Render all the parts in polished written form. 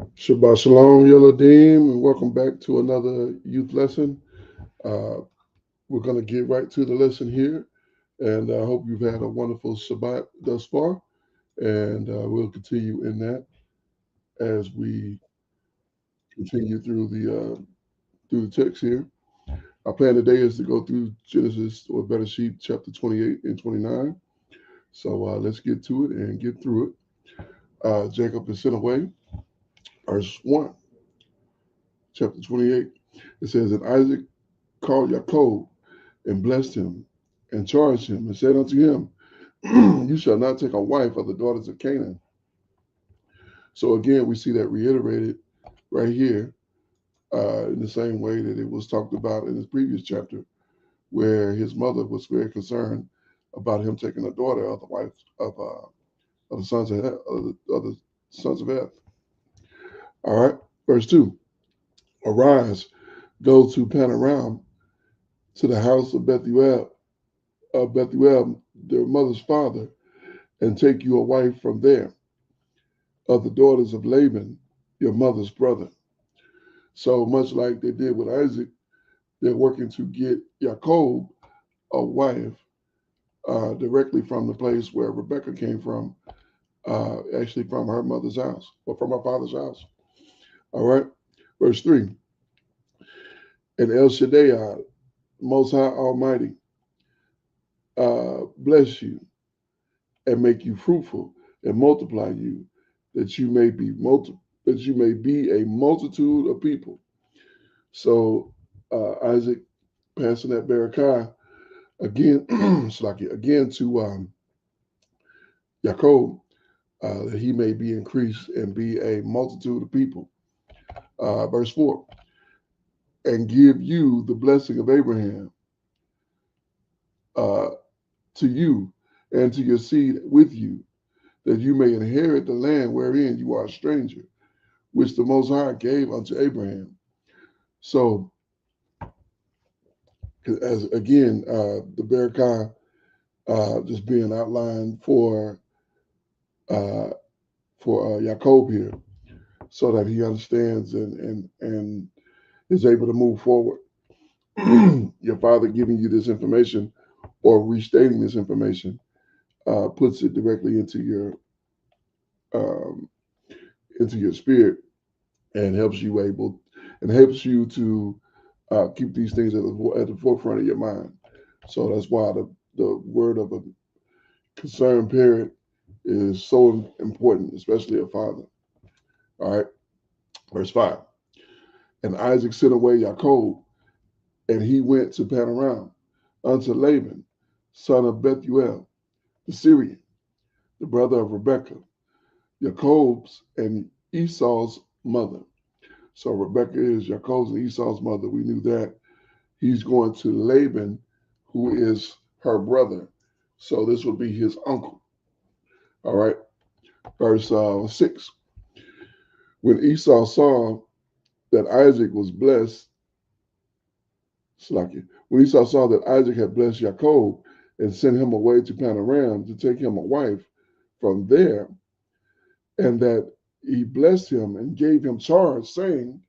Shabbat Shalom, Yeladim, and welcome back to another youth lesson. Uh, we're going to get right to the lesson here, and I hope you've had a wonderful Shabbat thus far, and we'll continue in that as we continue through the text here. Our plan today is to go through Genesis or Bereshith chapter 28 and 29. So let's get to it and get through it. Jacob is sent away, verse 1, chapter 28. It says, And Isaac called Jacob and blessed him and charged him and said unto him, You shall not take a wife of the daughters of Canaan. So again, we see that reiterated right here in the same way that it was talked about in his previous chapter, where his mother was very concerned about him taking a daughter of the wife of the sons of the sons of Heth. All right, verse 2. Arise, go to Panaram, to the house of Bethuel, their mother's father, and take you a wife from there, of the daughters of Laban, your mother's brother. So much like they did with Isaac, they're working to get Jacob a wife directly from the place where Rebecca came from, actually from her mother's house or from her father's house. All right, verse 3. And El Shaddai, Most High Almighty, bless you and make you fruitful and multiply you, that you may be a multitude of people. So Isaac passing that Berekah again, again to Jacob, that he may be increased and be a multitude of people. Verse 4, and give you the blessing of Abraham uh, to you and to your seed with you, that you may inherit the land wherein you are a stranger, which the Most High gave unto Abraham. So, as again, the Berekah just being outlined uh, for Jacob here, so that he understands and is able to move forward. Your father giving you this information or restating this information puts it directly um, into your spirit and helps you to keep these things at the forefront of your mind. So that's why the word of a concerned parent is so important, especially a father. All right, verse 5. And Isaac sent away Jacob, and he went to Panaram unto Laban, son of Bethuel, the Syrian, the brother of Rebekah, Jacob's and Esau's mother. So Rebekah is Jacob's and Esau's mother. We knew that. He's going to Laban, who is her brother. So this would be his uncle. All right. Verse 6. When Esau saw that Isaac was blessed, when Esau saw that Isaac had blessed Jacob and sent him away to Panaram to take him a wife from there, and that he blessed him and gave him charge, saying,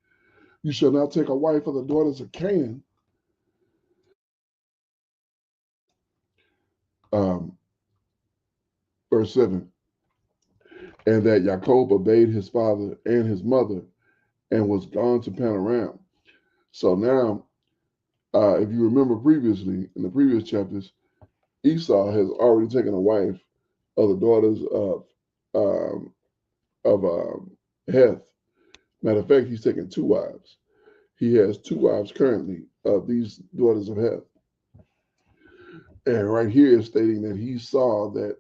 You shall not take a wife of the daughters of Canaan. Um, verse 7. And that Jacob obeyed his father and his mother and was gone to Panaram. So now, if you remember previously, in the previous chapters, Esau has already taken a wife of the daughters um, of Heth. Matter of fact, he's taken two wives. He has two wives currently of these daughters of Heth. And right here is stating that he saw that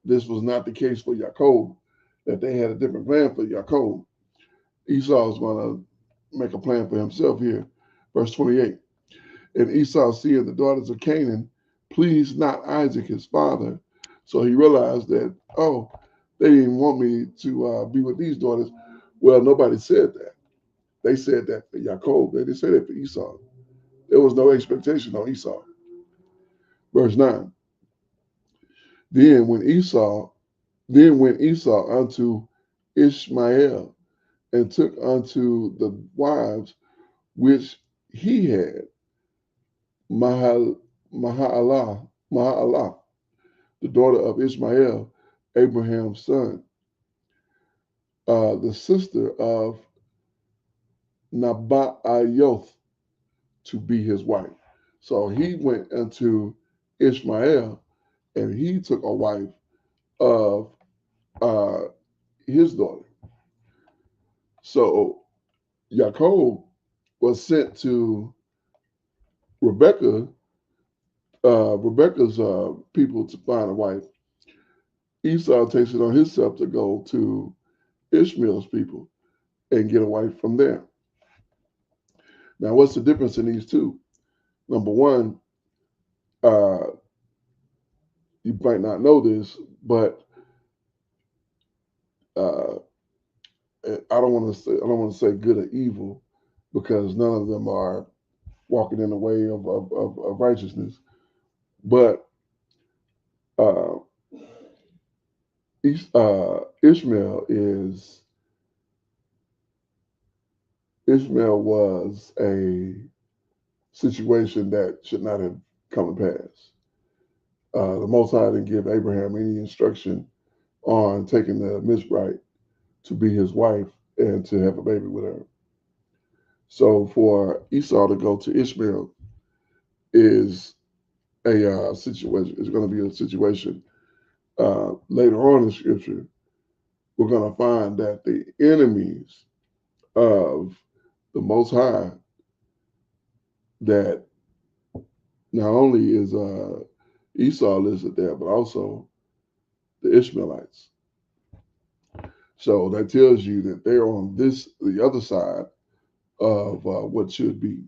this was not the case for Jacob, that they had a different plan for Jacob. Esau is going to make a plan for himself here. Verse 28. And Esau, seeing the daughters of Canaan, pleased not Isaac his father. So he realized that, oh, they didn't want me to be with these daughters. Well, nobody said that. They said that for Jacob. They didn't say that for Esau. There was no expectation on Esau. Verse 9. Then went Esau unto Ishmael, and took unto the wives which he had Mahalath, the daughter of Ishmael, Abraham's son, the sister of Nabaioth, to be his wife. So he went unto Ishmael and he took a wife of uh, his daughter. So Jacob was sent to Rebecca, Rebecca's people to find a wife. Esau takes it on himself to go to Ishmael's people and get a wife from there. Now, what's the difference in these two? Number one, uh, you might not know this, but uh, I don't want to say good or evil because none of them are walking in the way of righteousness. But uh, Ishmael was a situation that should not have come to pass. The Most High didn't give Abraham any instruction on taking the Mizraite to be his wife and to have a baby with her. So for Esau to go to Ishmael is a situation. It's going to be a situation later on in Scripture. We're going to find that the enemies of the Most High, that not only is Esau listed there, but also the Ishmaelites. So that tells you that they're on the other side of what should be.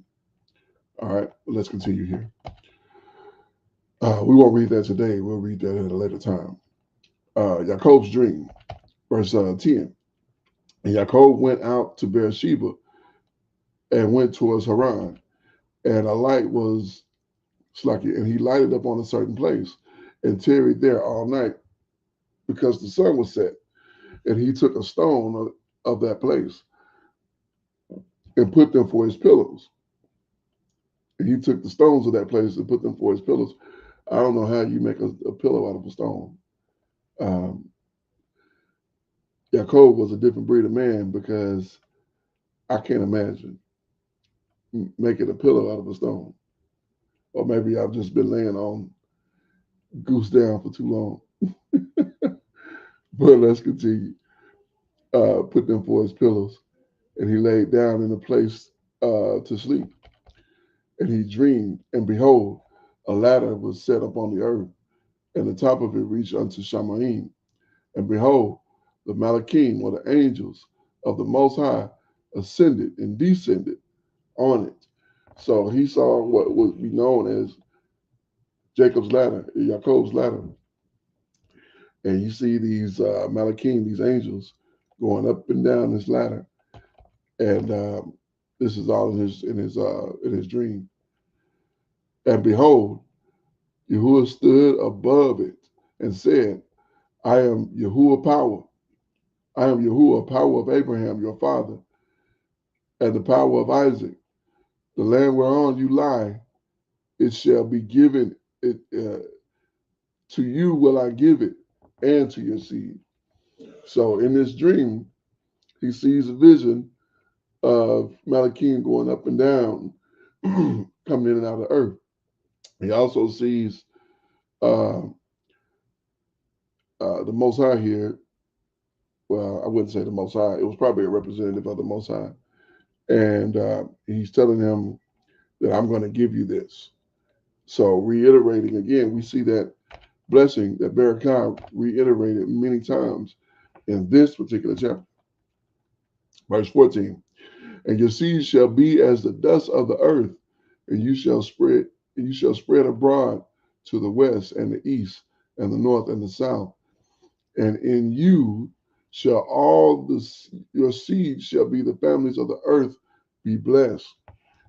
All right, let's continue here. We won't read that today. We'll read that at a later time. Jacob's dream, verse 10. And Jacob went out to Bereshith and went towards Haran. And a light was slucky, and he lighted up on a certain place and tarried there all night because the sun was set. And he took a stone of that place and put them for his pillows. And he took the stones of that place and put them for his pillows. I don't know how you make a pillow out of a stone. Um, Jacob was a different breed of man because I can't imagine making a pillow out of a stone. Or maybe I've just been laying on goose down for too long. But let's continue. Put them for his pillows. And he laid down in a place to sleep. And he dreamed, and behold, a ladder was set upon the earth, and the top of it reached unto Shamaim. And behold, the Malachim, or the angels of the Most High, ascended and descended on it. So he saw what would be known as Jacob's ladder, Jacob's ladder. And you see these Malachim, these angels, going up and down this ladder. And this is all in his dream. And behold, Yahuwah stood above it and said, I am Yahuwah power. I am Yahuwah, power of Abraham, your father, and the power of Isaac. The land whereon you lie, it shall be given, to you will I give it, and to your seed. So in this dream, he sees a vision of Malachim going up and down, coming in and out of the earth. He also sees uh, the Most High here. Well, I wouldn't say the Most High. It was probably a representative of the Most High. And he's telling him that I'm going to give you this. So reiterating again, we see that blessing that Bereshith reiterated many times in this particular chapter. Verse 14. And your seed shall be as the dust of the earth, and you shall spread abroad to the west and the east and the north and the south. And in you shall your seed shall be the families of the earth be blessed.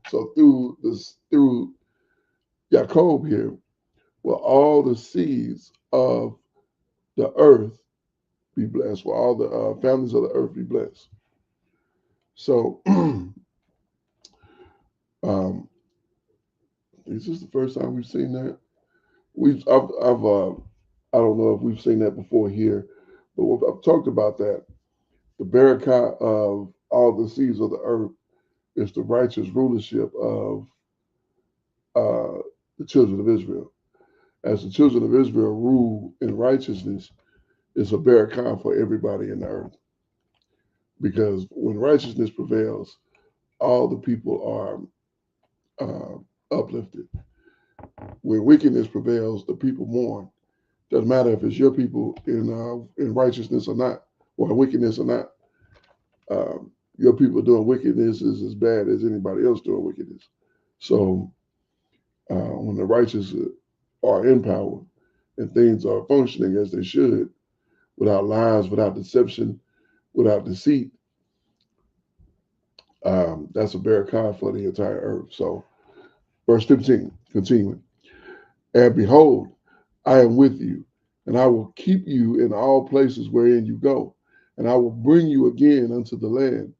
So through Jacob here, will all the seeds of the earth be blessed? Will all the families of the earth be blessed? So, is this the first time we've seen that? I don't know if we've seen that before here, but I've talked about that. The Bereshith of all the seas of the earth is the righteous rulership of uh, the children of Israel. As the children of Israel rule in righteousness, it's a Bereshith for everybody in the earth. Because when righteousness prevails, all the people uplifted. When wickedness prevails, the people mourn. Doesn't matter if it's your people in righteousness or not, or wickedness or not. Your people doing wickedness is as bad as anybody else doing wickedness. So when the righteous are in power and things are functioning as they should, without lies, without deception, without deceit, that's a barakah for the entire earth. So, verse 15, continuing. And behold, I am with you, and I will keep you in all places wherein you go, and I will bring you again unto the land,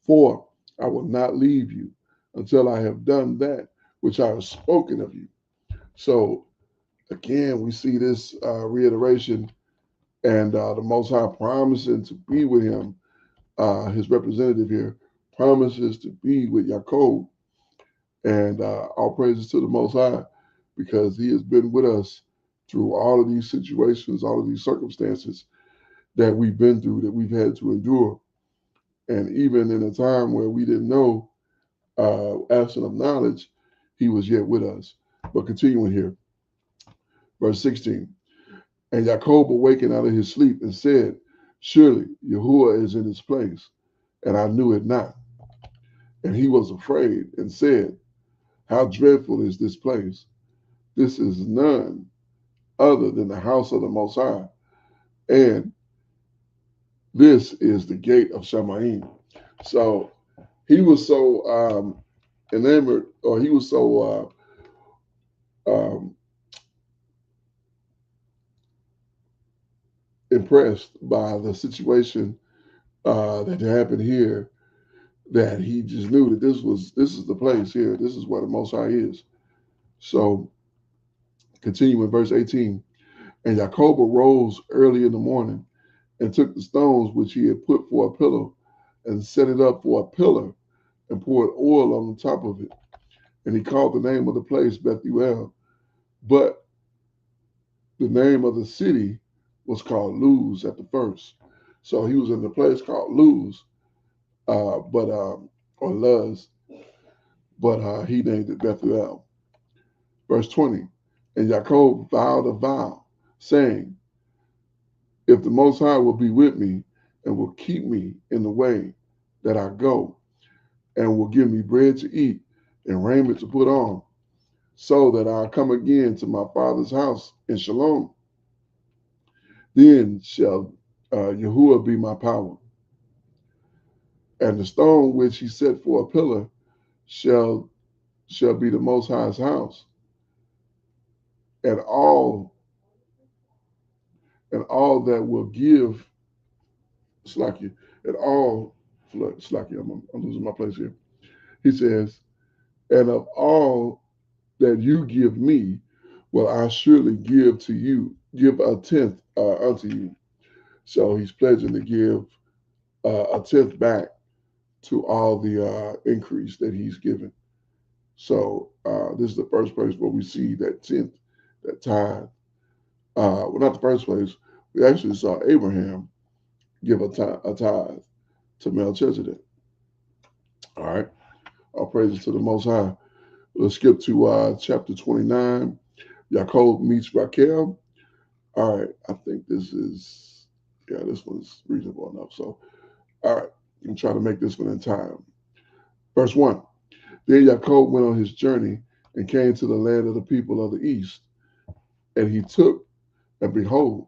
for I will not leave you until I have done that which I have spoken of you. So, again, we see this reiteration and the Most High promising to be with him, his representative here, promises to be with Jacob. And all praises to the Most High because he has been with us through all of these situations, all of these circumstances that we've been through, that we've had to endure. And even in a time where we didn't know, absent of knowledge, he was yet with us. But continuing here, verse 16. And Jacob awakened out of his sleep and said, surely Yahuwah is in his place, and I knew it not. And he was afraid and said, how dreadful is this place? This is none other than the house of the Most High, and this is the gate of Shamaim. So he was so enamored, or he was so impressed by the situation that happened here that he just knew that this is the place here. This is where the Most High is. So continue in verse 18. And Jacob arose early in the morning and took the stones which he had put for a pillow and set it up for a pillar and poured oil on the top of it. And he called the name of the place Bethuel, but the name of the city was called Luz at the first. So he was in the place called Luz, or Luz, but he named it Bethuel. Verse 20. And Jacob vowed a vow, saying, if the Most High will be with me and will keep me in the way that I go, and will give me bread to eat and raiment to put on, so that I come again to my father's house in Shalom, then shall Yahuwah be my power. And the stone which he set for a pillar shall be the Most High's house, and all that will give Slacky, and all Slacky, I'm losing my place here. He says, and of all that you give me, will I surely give to you, give a tenth unto you. So he's pledging to give a tenth back to all the increase that he's given. So this is the first place where we see that tenth, that tithe. Well, not the first place. We actually saw Abraham give a tithe to Melchizedek. All right. All praises to the Most High. Let's skip to chapter 29. Jacob meets Rachel. All right. I think this one's reasonable enough. So, all right. I'm trying to make this one in time. Verse 1. Then Jacob went on his journey and came to the land of the people of the east. And he took, and behold,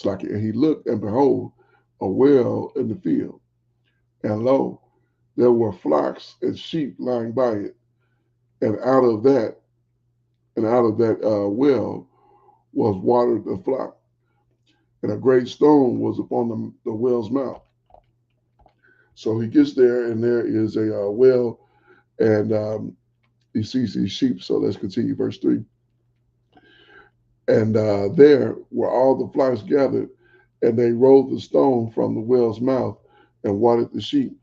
and he looked, and behold, a well in the field. And lo, there were flocks and sheep lying by it. And out of that well was watered the flock. And a great stone was upon the well's mouth. So he gets there, and there is a well, and he sees these sheep. So let's continue, verse 3. And there were all the flocks gathered, and they rolled the stone from the well's mouth and watered the sheep,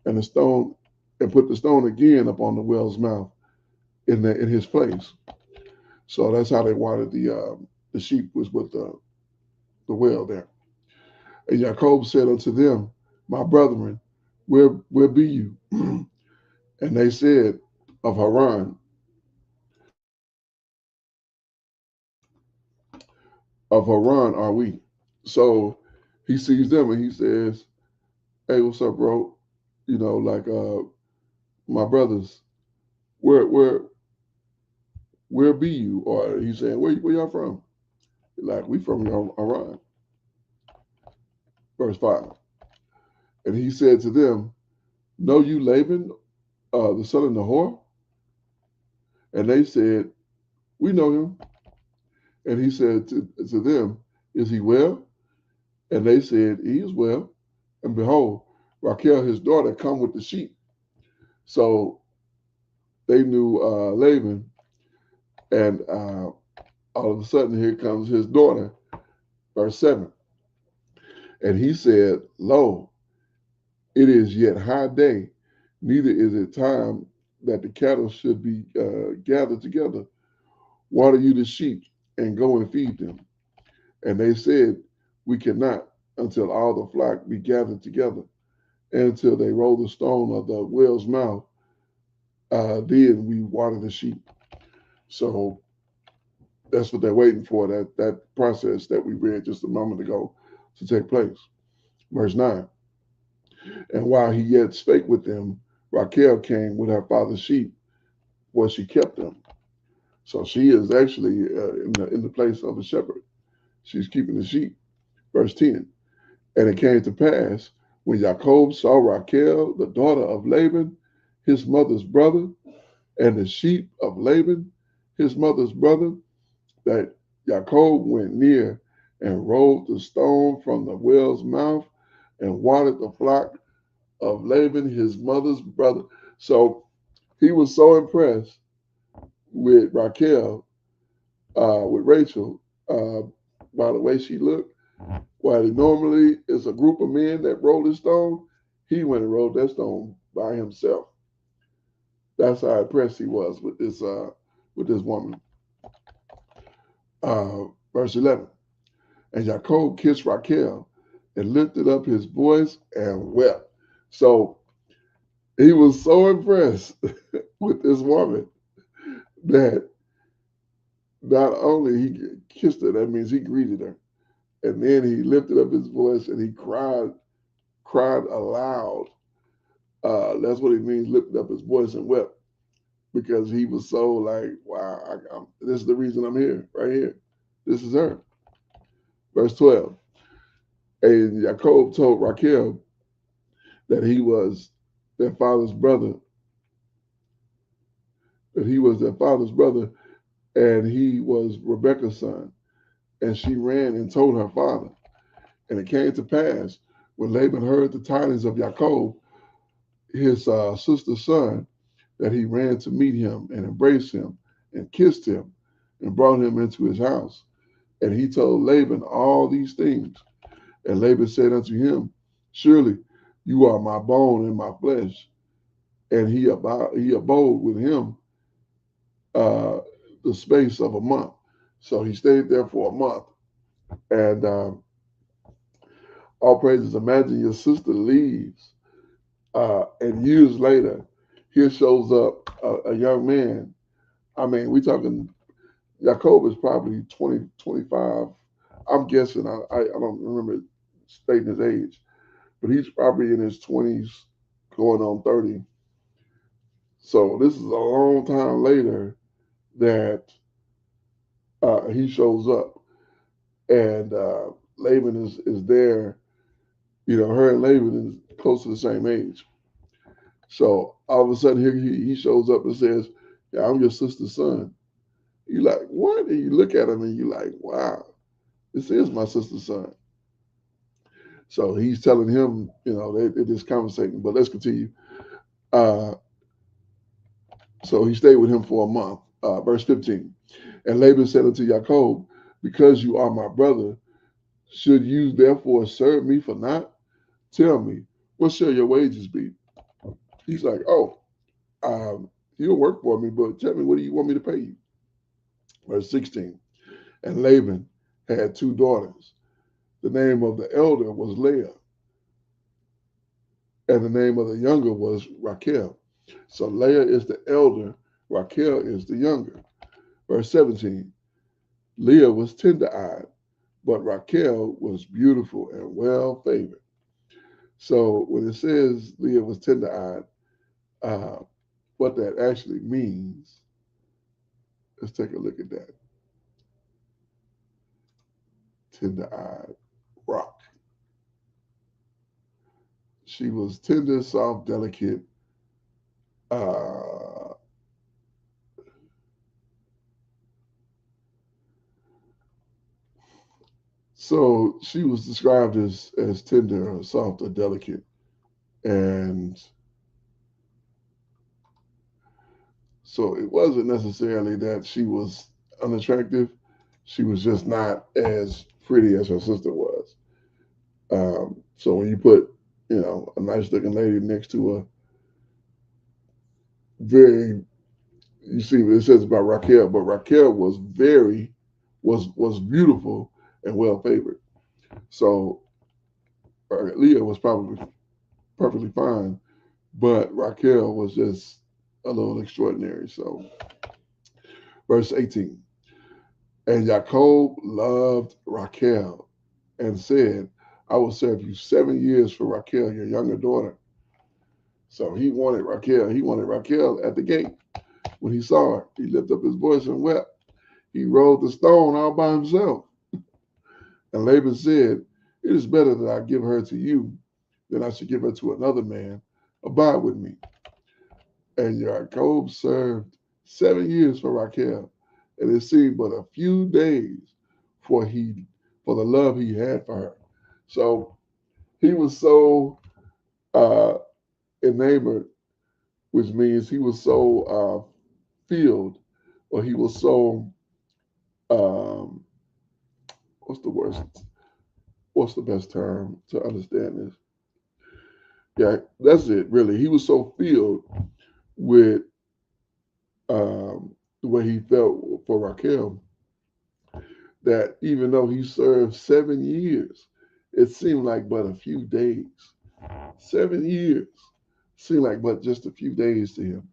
and the stone, and put the stone again upon the well's mouth in his place. So that's how they watered the sheep, was with the well there. And Jacob said unto them, my brethren, where be you? And they said, of Haran, of Haran are we. So he sees them and he says, hey, what's up, bro? You know, like my brothers, where where where be you? Or he's saying, where y'all from? Like, we from Haran. Verse 5. And he said to them, know you Laban, the son of Nahor? And they said, we know him. And he said to them, is he well? And they said, he is well. And behold, Rachel, his daughter, come with the sheep. So they knew Laban. And all of a sudden, here comes his daughter. Verse 7. And he said, lo, it is yet high day, neither is it time that the cattle should be gathered together. Water you the sheep and go and feed them. And they said, we cannot until all the flock be gathered together, and until they roll the stone of the well's mouth. Then we water the sheep. So that's what they're waiting for, that process that we read just a moment ago to take place. Verse 9. And while he yet spake with them, Rachel came with her father's sheep, where she kept them. So she is actually in the place of a shepherd. She's keeping the sheep. Verse 10. And it came to pass, when Jacob saw Rachel, the daughter of Laban, his mother's brother, and the sheep of Laban, his mother's brother, that Jacob went near and rolled the stone from the well's mouth and watered the flock of Laban, his mother's brother. So he was so impressed with Rachel, with Rachel, by the way she looked. While it normally is a group of men that roll the stone, he went and rolled that stone by himself. That's how impressed he was with this woman. Verse 11. And Jacob kissed Rachel and lifted up his voice and wept. So he was so impressed with this woman that not only he kissed her, that means he greeted her, and then he lifted up his voice and he cried aloud. That's what it means, lifted up his voice and wept, because he was so like, wow, this is the reason I'm here, right here. This is her. Verse 12. And Jacob told Rachel that he was their father's brother, and he was Rebekah's son. And she ran and told her father. And it came to pass, when Laban heard the tidings of Jacob, his sister's son, that he ran to meet him and embraced him and kissed him and brought him into his house. And he told Laban all these things. And Laban said unto him, surely you are my bone and my flesh. And he abode with him the space of a month. So he stayed there for a month. And all praises, imagine your sister leaves. And years later, here shows up a young man. I mean, we talking, Jacob is probably 20, 25. I'm guessing, I don't remember stating his age, but he's probably in his 20s, going on 30. So this is a long time later that he shows up, and Laban is there. You know, her and Laban is close to the same age. So all of a sudden, here he shows up and says, yeah, I'm your sister's son. You like, what? And you look at him and you like, wow, this is my sister's son. So he's telling him, they're just conversating. But let's continue. Uh, so he stayed with him for a month. Verse 15. And Laban said unto Jacob, because you are my brother, should you therefore serve me for naught? Tell me, what shall your wages be? He's like, oh, you'll work for me, but tell me, what do you want me to pay you? Verse 16. And Laban had two daughters. The name of the elder was Leah, and the name of the younger was Rachel. So Leah is the elder, Rachel is the younger. Verse 17. Leah was tender-eyed, but Rachel was beautiful and well favored. So when it says Leah was tender-eyed, what that actually means, let's take a look at that. Tender-eyed, rock. She was tender, soft, delicate. Uh, so she was described as tender, or soft, or delicate. And so it wasn't necessarily that she was unattractive. She was just not as pretty as her sister was. So when you put, a nice looking lady next to a very, you see what it says about Raquel, but Raquel was beautiful and well favored. So Leah was probably perfectly fine, but Raquel was just a little extraordinary. So verse 18. And Jacob loved Raquel and said, I will serve you 7 years for Raquel, your younger daughter. So he wanted Raquel. He wanted Raquel at the gate. When he saw her, he lifted up his voice and wept. He rolled the stone all by himself. And Laban said, it is better that I give her to you than I should give her to another man. Abide with me. And Jacob served 7 years for Raquel, and it seemed but a few days for the love he had for her. So he was so enamored, which means he was so filled, or he was so um, what's the worst? What's the best term to understand this? Yeah, that's it. Really, he was so filled with the way he felt for Raquel that even though he served 7 years, it seemed like but a few days. 7 years seemed like but just a few days to him.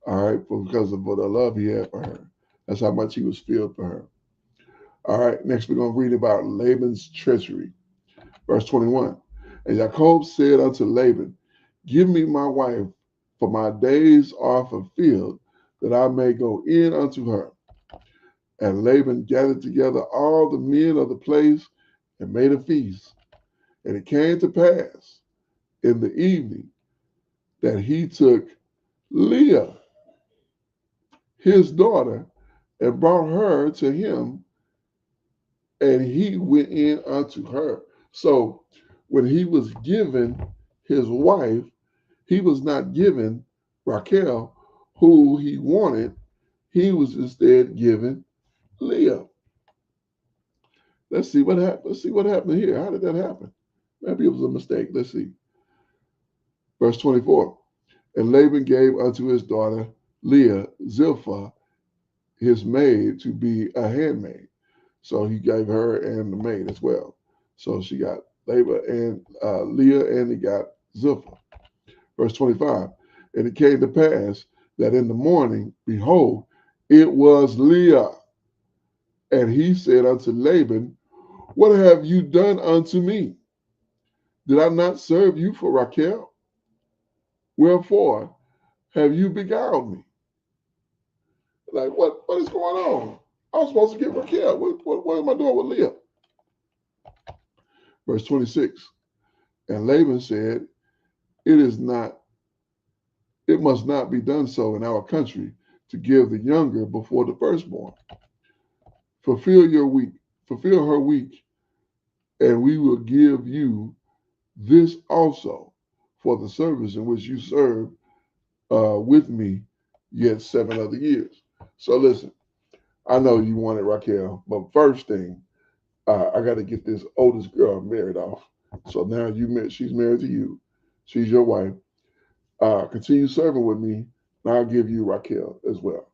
All right, because of the love he had for her. That's how much he was filled for her. All right, next we're going to read about Laban's treachery. Verse 21. And Jacob said unto Laban, give me my wife, for my days are fulfilled, that I may go in unto her. And Laban gathered together all the men of the place and made a feast. And it came to pass in the evening that he took Leah, his daughter, and brought her to him, and he went in unto her. So when he was given his wife, he was not given Raquel, who he wanted. He was instead given Leah. Let's see what happened. Let's see what happened here. How did that happen? Maybe it was a mistake. Let's see. Verse 24. And Laban gave unto his daughter Leah Zilpah, his maid, to be a handmaid. So he gave her and the maid as well. So she got Laban and Leah, and he got Zilpah. Verse 25. And it came to pass that in the morning, behold, it was Leah. And he said unto Laban, what have you done unto me? Did I not serve you for Raquel? Wherefore have you beguiled me? Like, what is going on? I was supposed to get Raquel. What am I doing with Leah? Verse 26. And Laban said, it must not be done so in our country to give the younger before the firstborn. Fulfill her week, and we will give you this also for the service in which you serve with me yet 7 other years. So listen, I know you wanted Raquel, but first thing, I got to get this oldest girl married off. So now she's married to you. She's your wife. Continue serving with me, and I'll give you Raquel as well.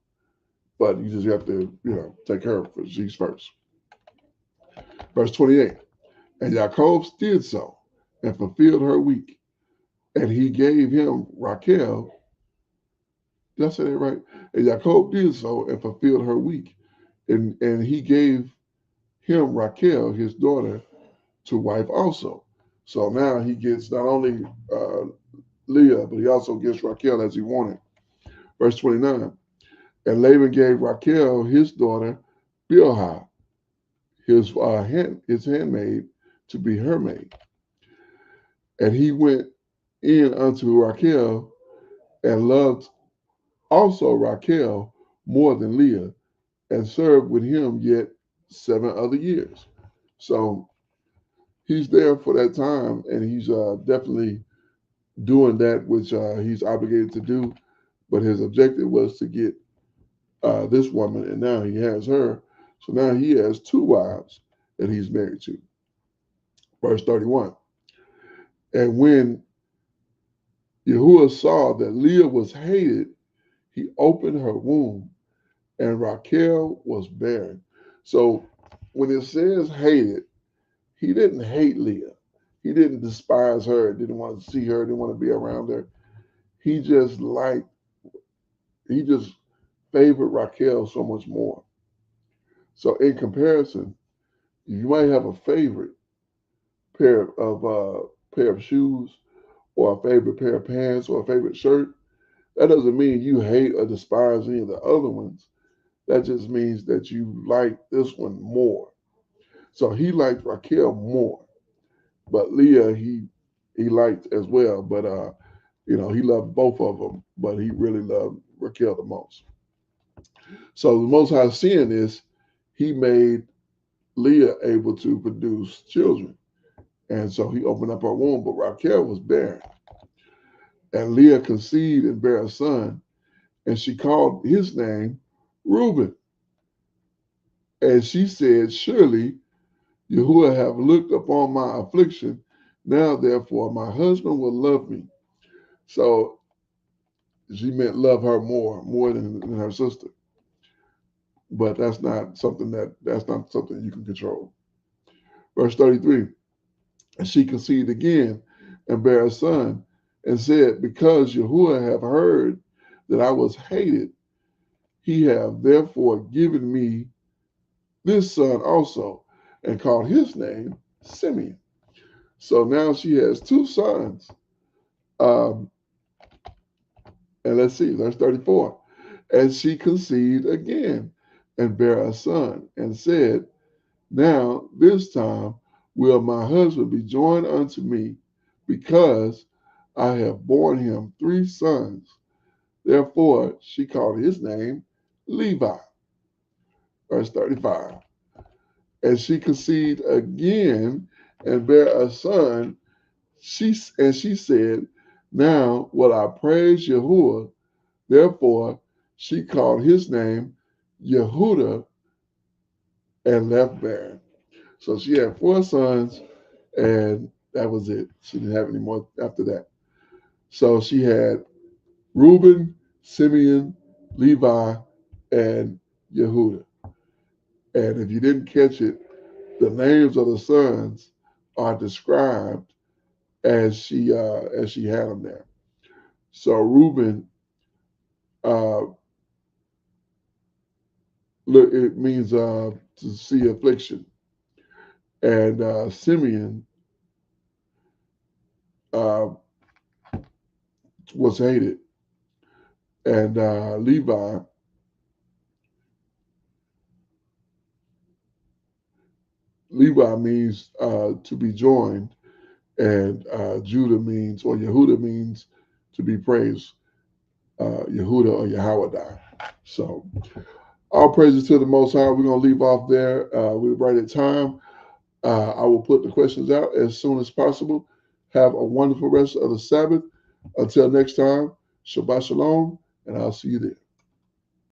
But you just have to, take her for she's first. Verse 28. And Jacob did so and fulfilled her week. And he gave him Raquel. Did I say that right? And Jacob did so and fulfilled her week. And he gave him Raquel, his daughter, to wife also. So now he gets not only Leah, but he also gets Raquel as he wanted. Verse 29. And Laban gave Raquel his daughter Bilhah, his handmaid, to be her maid. And he went in unto Raquel and loved also Raquel more than Leah, and served with him yet 7 other years. So he's there for that time, and he's definitely doing that which he's obligated to do. But his objective was to get this woman, and now he has her. So now he has 2 wives that he's married to. Verse 31. And when Yahuwah saw that Leah was hated, he opened her womb, and Raquel was barren. So when it says hated, he didn't hate Leah. He didn't despise her, didn't want to see her, didn't want to be around her. He just favored Raquel so much more. So in comparison, you might have a favorite pair of shoes, or a favorite pair of pants, or a favorite shirt. That doesn't mean you hate or despise any of the other ones. That just means that you like this one more. So he liked Raquel more, but Leah he liked as well. But he loved both of them, but he really loved Raquel the most. So the Most High seeing this, he made Leah able to produce children, and so he opened up her womb. But Raquel was barren, and Leah conceived and bare a son, and she called his name Reuben. And she said, surely Yahuwah have looked upon my affliction. Now, therefore, my husband will love me. So she meant love her more than her sister. But that's not something you can control. Verse 33. And she conceived again and bare a son, and said, because Yahuwah have heard that I was hated, he have therefore given me this son also, and called his name Simeon. So now she has 2 sons. Um, and let's see, verse 34. And she conceived again and bare a son, and said, now this time will my husband be joined unto me, because I have borne him 3 sons. Therefore she called his name Levi. Verse 35. And she conceived again and bare a son. She said, now will I praise Yahuwah. Therefore she called his name Yehuda, and left barren. So she had 4 sons, and that was it. She didn't have any more after that. So she had Reuben, Simeon, Levi, and Yehuda. And if you didn't catch it, the names of the sons are described as she had them there. So Reuben, uh, it means to see affliction, and Simeon uh, was hated, and Levi means to be joined, and Judah means, or Yehuda means to be praised, Yehuda or Yahweh. So all praises to the Most High. We're going to leave off there. We're right at time. I will put the questions out as soon as possible. Have a wonderful rest of the Sabbath. Until next time, Shabbat Shalom, and I'll see you there.